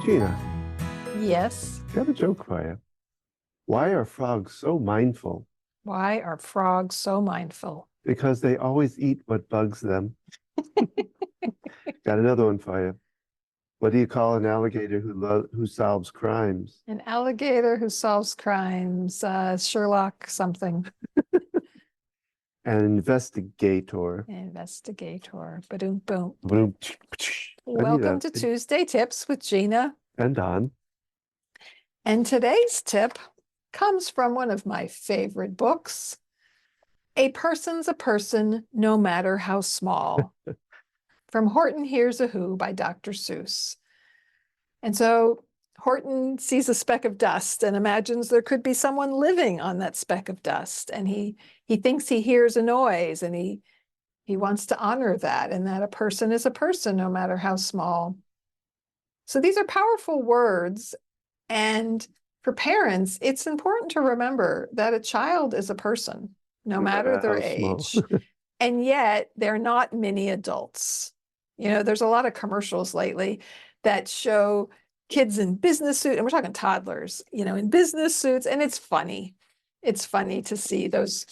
Gina, Yes. got a joke for you. Why are frogs so mindful? Why are frogs so mindful? Because they always eat what bugs them. Got another one for you. What do you call an alligator who solves crimes? An alligator who solves crimes, Sherlock something. An investigator. Investigator. Ba-doom, boom. Boom. Welcome to Tuesday Tips with Gina and Don. And today's tip comes from one of my favorite books, A Person's a Person, No Matter How Small, from Horton Hears a Who by Dr. Seuss. And so Horton sees a speck of dust and imagines there could be someone living on that speck of dust. And he thinks he hears a noise, and he wants to honor that, and that a person is a person, no matter how small. So these are powerful words. And for parents, it's important to remember that a child is a person, no matter their age. And yet they're not mini adults. You know, there's a lot of commercials lately that show kids in business suits, and we're talking toddlers, you know, in business suits, and it's funny. It's funny to see those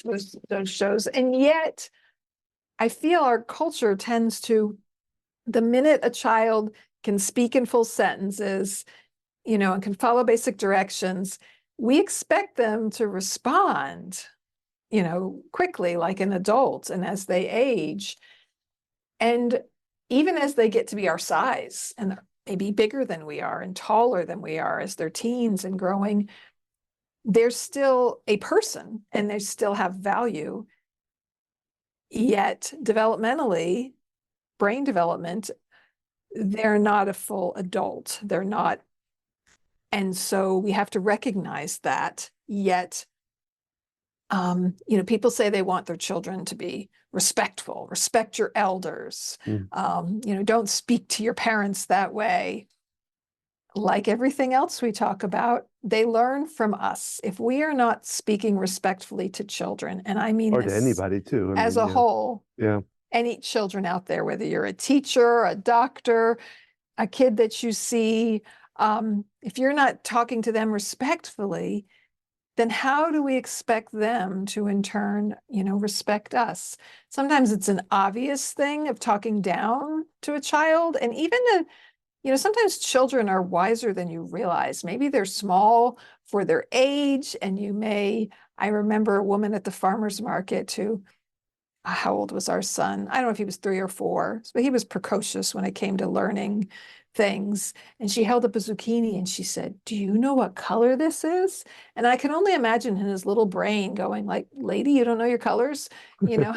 shows. And yet I feel our culture tends to, the minute a child can speak in full sentences, you know, and can follow basic directions, we expect them to respond, you know, quickly like an adult, and as they age. And even as they get to be our size and maybe bigger than we are and taller than we are as they're teens and growing, they're still a person and they still have value. Yet developmentally, brain development, they're not a full adult. They're not. And so we have to recognize that. Yet, you know, people say they want their children to be respectful, respect your elders, you know, don't speak to your parents that way. Like everything else we talk about, they learn from us. If we are not speaking respectfully to children, and I mean or this to anybody too, as a whole, any children out there, whether you're a teacher, a doctor, a kid that you see, if you're not talking to them respectfully, then how do we expect them to in turn, you know, respect us? Sometimes it's an obvious thing of talking down to a child, and even you know, sometimes children are wiser than you realize. Maybe they're small for their age, and I remember a woman at the farmer's market who, how old was our son? I don't know if he was 3 or 4, but he was precocious when it came to learning things. And she held up a zucchini and she said, "Do you know what color this is?" And I can only imagine in his little brain going like, "Lady, you don't know your colors?" You know?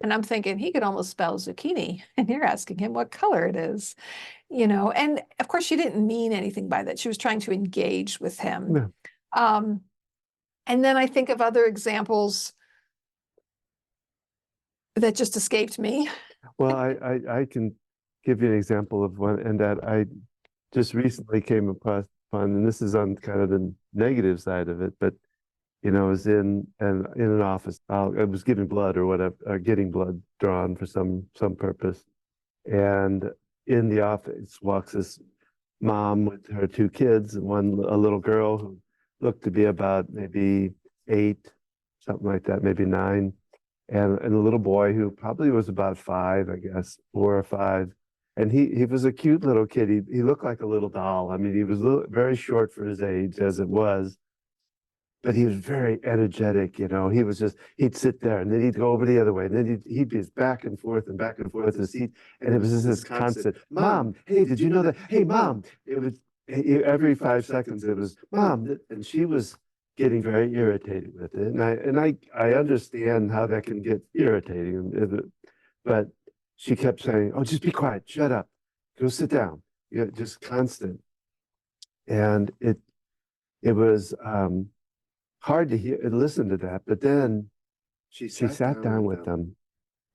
And I'm thinking he could almost spell zucchini, and you're asking him what color it is, you know? And of course she didn't mean anything by that. She was trying to engage with him. Yeah. And then I think of other examples that just escaped me. Well, I can give you an example of one, and that I just recently came upon, and this is on kind of the negative side of it, but you know, I was in an office. I was giving blood or whatever, getting blood drawn for some purpose, and in the office walks this mom with her 2 kids and a little girl who looked to be about maybe 8, something like that, maybe 9. And a little boy who probably was about 5, I guess, 4 or 5. And he was a cute little kid. He looked like a little doll. I mean, he was very short for his age as it was, but he was very energetic, you know. He'd sit there and then he'd go over the other way. And then he'd be back and forth and it was just this constant, "Mom, hey, did you know that? Hey, Mom." It was every 5 seconds it was, "Mom." And she was getting very irritated with it, and I understand how that can get irritating, but she kept saying, "Oh, just be quiet, shut up, go sit down," you know, just constant. And it was hard to listen to that. But then she sat down with them,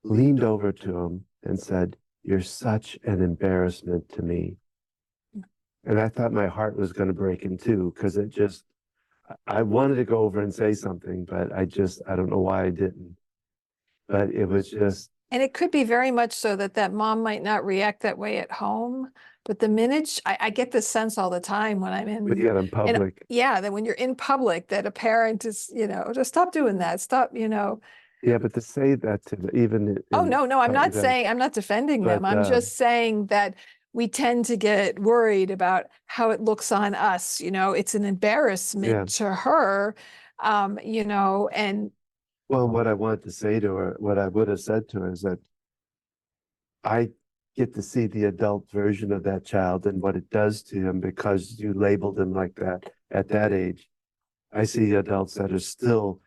leaned over to him, and said, "You're such an embarrassment to me." And I thought my heart was going to break in two, because I wanted to go over and say something, but I don't know why I didn't. But it was just, And it could be very much so that that mom might not react that way at home. But the minute I get this sense all the time when I'm But yet in public. yeah, that when you're in public, that a parent is, just stop doing that. Stop, Yeah, but to say that to even Oh, in no, I'm not events, saying, I'm not defending them. but I'm just saying that we tend to get worried about how it looks on us. It's an yeah. embarrassment to her, and Well, what I wanted to say to her, what I would have said to her is that I get to see the adult version of that child and what it does to him because you labeled him like that at that age. I see adults that are still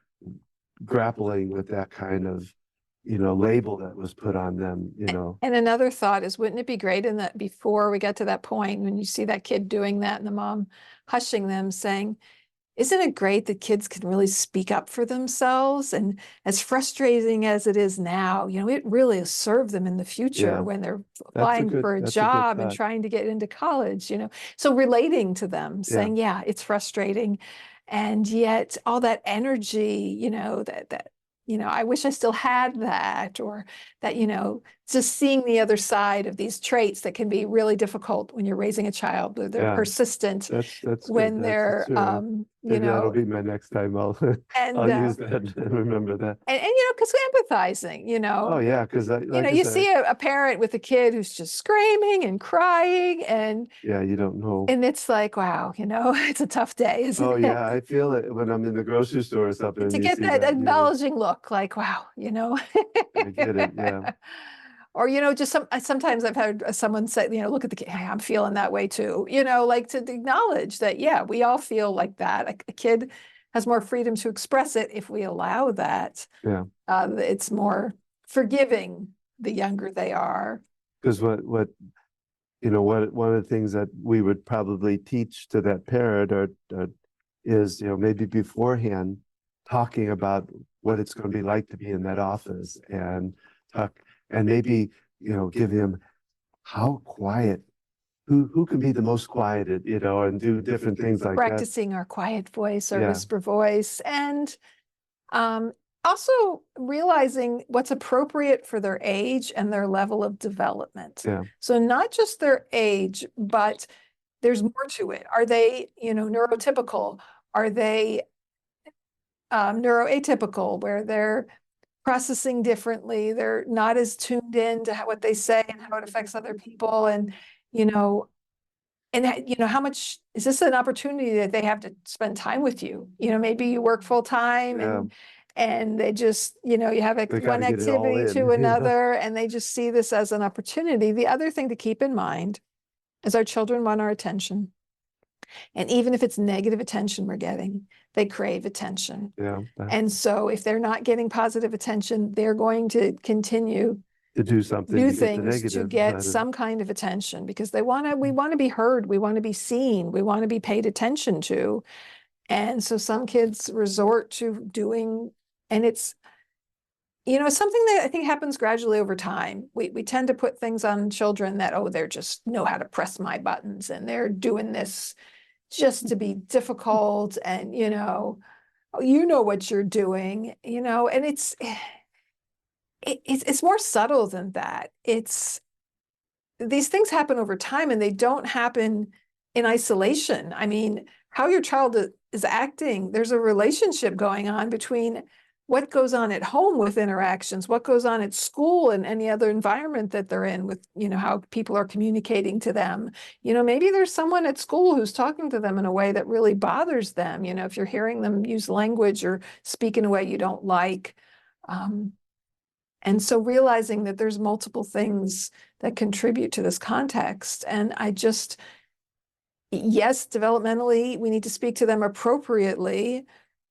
grappling with that kind of, label that was put on them, And another thought is, wouldn't it be great in that before we get to that point, when you see that kid doing that and the mom hushing them, saying, isn't it great that kids can really speak up for themselves? And as frustrating as it is now, it really has served them in the future Yeah. when they're applying for a That's a good job and thought. trying to get into college, So relating to them, saying, yeah, it's frustrating. And yet all that energy, I wish I still had that, or that, just seeing the other side of these traits that can be really difficult when you're raising a child. They're Yeah. persistent That's when good. they're, True. Maybe that'll be my next time. and I'll use that and remember that. because empathizing, Oh yeah, because like I you said, see a parent with a kid who's just screaming and crying, and yeah, you don't know. it's like, wow, it's a tough day, isn't Oh it? yeah, I feel it when I'm in the grocery store or something To and you get see that that. acknowledging look, like, wow, I get it. Yeah. Or, just sometimes I've had someone say, look at the kid, hey, I'm feeling that way too, like to acknowledge that, yeah, we all feel like that. A kid has more freedom to express it if we allow that. Yeah. It's more forgiving the younger they are. Because what one of the things that we would probably teach to that parent or is, maybe beforehand talking about what it's going to be like to be in that office and talk and maybe, give him how quiet, who can be the most quieted, and do different things like that. Practicing our quiet voice, our Yeah. whisper voice, and also realizing what's appropriate for their age and their level of development. Yeah. So not just their age, but there's more to it. Are they, neurotypical? Are they neuroatypical, where they're processing differently? They're not as tuned in to what they say and how it affects other people. And, how much is this an opportunity that they have to spend time with you? Maybe you work full time Yeah. and they just, you have They one gotta get it all activity in, to another, and they just see this as an opportunity. The other thing to keep in mind is our children want our attention. And even if it's negative attention we're getting, they crave attention. Yeah. And so if they're not getting positive attention, they're going to continue To do something new to get the things to negative get out of it. some kind of attention, because we want to be heard, we want to be seen, we want to be paid attention to. And so some kids resort to doing, and it's something that I think happens gradually over time. We tend to put things on children that, oh, they're just know how to press my buttons and they're doing this just to be difficult, and oh, what you're doing, and it's more subtle than that. These things happen over time, and they don't happen in isolation. I mean, how your child is acting, there's a relationship going on between what goes on at home with interactions, what goes on at school and any other environment that they're in, with, how people are communicating to them. Maybe there's someone at school who's talking to them in a way that really bothers them. If you're hearing them use language or speak in a way you don't like. And so realizing that there's multiple things that contribute to this context. And yes, developmentally, we need to speak to them appropriately,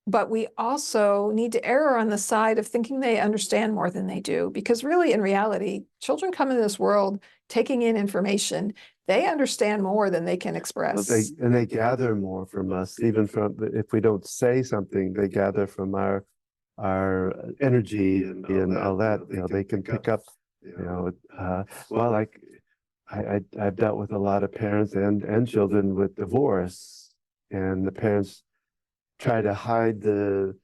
but we also need to err on the side of thinking they understand more than they do. Because really, in reality, children come into this world taking in information. They understand more than they can express. They gather more from us, even if we don't say something, they gather from our energy and all that. They can pick up, well, like I've dealt with a lot of parents and children with divorce, and the parents try to hide some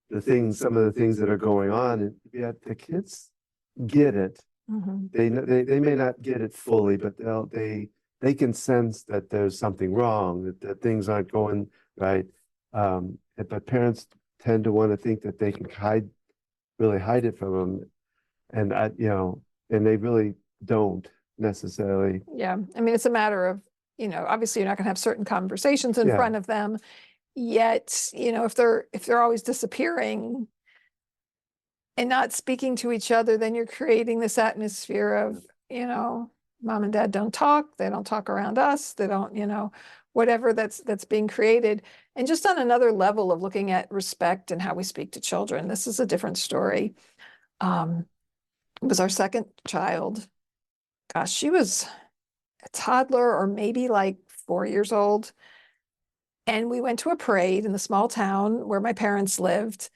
of the things that are going on, and yet the kids get it. Mhm. They may not get it fully, but they can sense that there's something wrong, that things aren't going right. But parents tend to want to think that they can really hide it from them, and and they really don't necessarily. Yeah. I mean, it's a matter of, obviously you're not going to have certain conversations in Yeah. front of them. Yet, if they're always disappearing and not speaking to each other, then you're creating this atmosphere of, mom and dad don't talk, they don't talk around us, they don't, whatever that's being created. And just on another level of looking at respect and how we speak to children, this is a different story. It was our second child. Gosh, she was a toddler or maybe like 4 years old. And we went to a parade in the small town where my parents lived,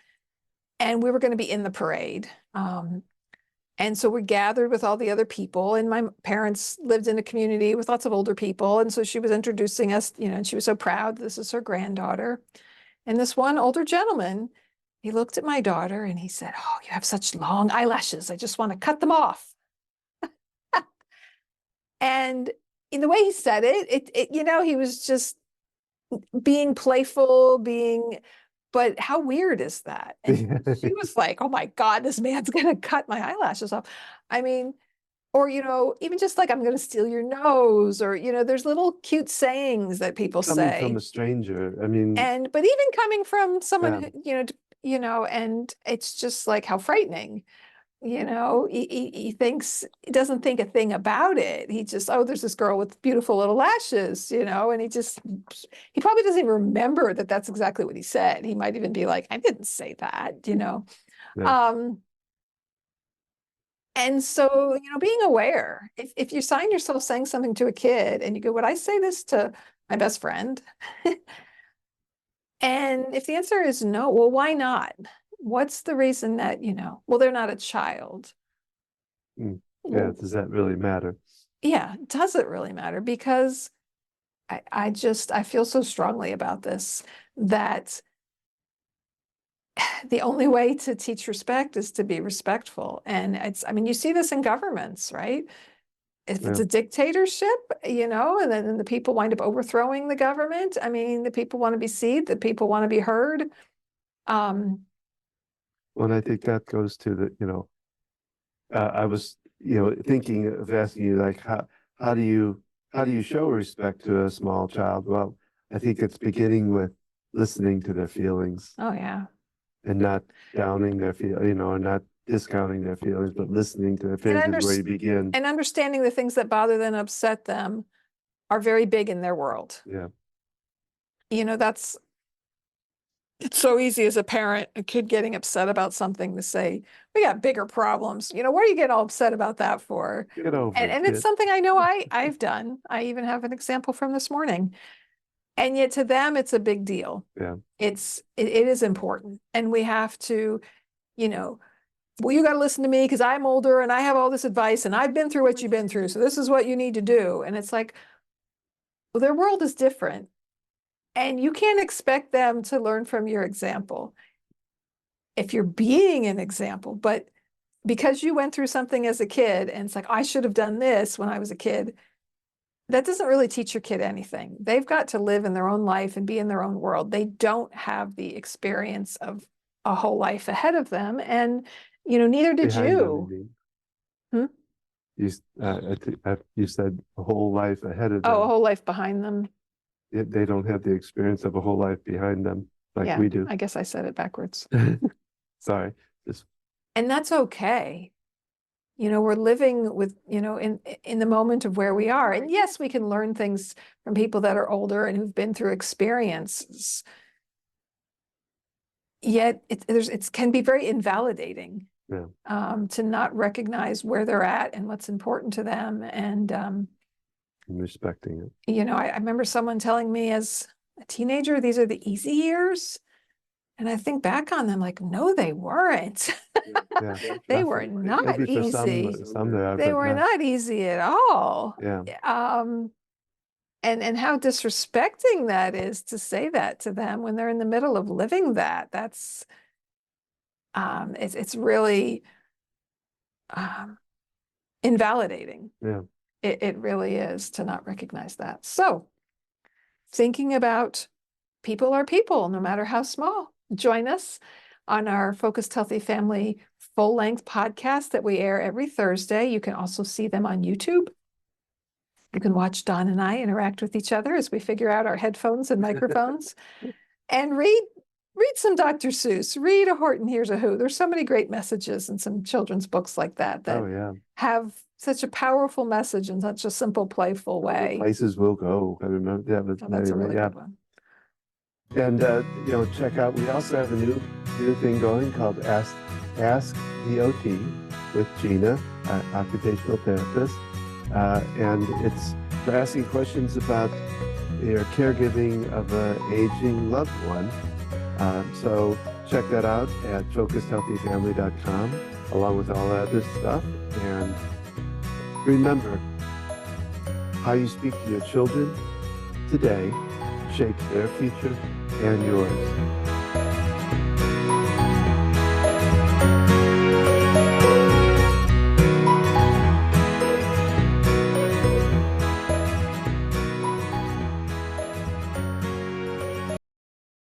and we were going to be in the parade. And so we gathered with all the other people, and my parents lived in a community with lots of older people. And so she was introducing us, and she was so proud. This is her granddaughter. And this one older gentleman, he looked at my daughter and he said, "Oh, you have such long eyelashes. I just want to cut them off." And in the way he said it, he was just being playful, but how weird is that? And she was like, "Oh my God, this man's gonna cut my eyelashes off." I mean, or even just like, "I'm gonna steal your nose," or there's little cute sayings that people Coming from say. a stranger, I mean, But even coming from someone yeah. who, and it's just like how frightening. He doesn't think a thing about it. He just, "Oh, there's this girl with beautiful little lashes," and he probably doesn't even remember that that's exactly what he said. He might even be like, "I didn't say that." Yeah. Um, and so, being aware, if you find yourself saying something to a kid and you go, "Would I say this to my best friend?" And if the answer is no, well, why not? What's the reason that, well, they're not a child. Yeah, does that really matter? Yeah, does it really matter? Because I feel so strongly about this that the only way to teach respect is to be respectful. And I mean, you see this in governments, right? If it's Yeah. a dictatorship, and then the people wind up overthrowing the government. I mean, the people want to be seen, the people want to be heard. Well, I think that goes to I was, thinking of asking you, like, how do you show respect to a small child? Well, I think it's beginning with listening to their feelings Oh yeah. and not downing their or not discounting their feelings, but listening to their And, feelings is where you begin. and understanding the things that bother them, upset them, are very big in their world. Yeah. It's so easy as a parent, a kid getting upset about something, to say, "We got bigger problems." What are you getting all upset about that for? Get over And, it, and it's kid. something I know I've done. I even have an example from this morning. And yet to them, it's a big deal. Yeah. It is important. And we have to, well, you got to listen to me because I'm older and I have all this advice and I've been through what you've been through. So this is what you need to do. And it's like, well, their world is different. And you can't expect them to learn from your example if you're being an example. But because you went through something as a kid and it's like, "I should have done this when I was a kid," that doesn't really teach your kid anything. They've got to live in their own life and be in their own world. They don't have the experience of a whole life ahead of them. And, neither did Behind them, you. mean. Hmm? You said a whole life ahead of Oh, a them. whole life behind them. They don't have the experience of a whole life behind them like Yeah, we do. I guess I said it backwards. Sorry. Just And that's okay. We're living with, in the moment of where we are. And yes, we can learn things from people that are older and who've been through experiences. Yet it can be very invalidating, yeah. to not recognize where they're at and what's important to them. And, And respecting it. I remember someone telling me as a teenager, these are the easy years. And I think back on them like, no, they weren't. Yeah. They were not Maybe for easy. some they are, They but were not easy at all. Yeah. And how disrespecting that is to say that to them when they're in the middle of living that. It's really invalidating. Yeah. It really is to not recognize that. So thinking about people are people, no matter how small. Join us on our Focused Healthy Family full-length podcast that we air every Thursday. You can also see them on YouTube. You can watch Don and I interact with each other as we figure out our headphones and microphones. And read some Dr. Seuss, read a Horton Hears a Who. There's so many great messages in some children's books like that Oh, yeah. have such a powerful message in such a simple, playful way. Places Will Go. I remember that was That's a really good one. And you know, check out. We also have a new thing going called Ask the OT with Gina, occupational therapist, and it's for asking questions about your caregiving of an aging loved one. So check that out at focusedhealthyfamily.com, along with all that other stuff. And remember, how you speak to your children today shapes their future and yours.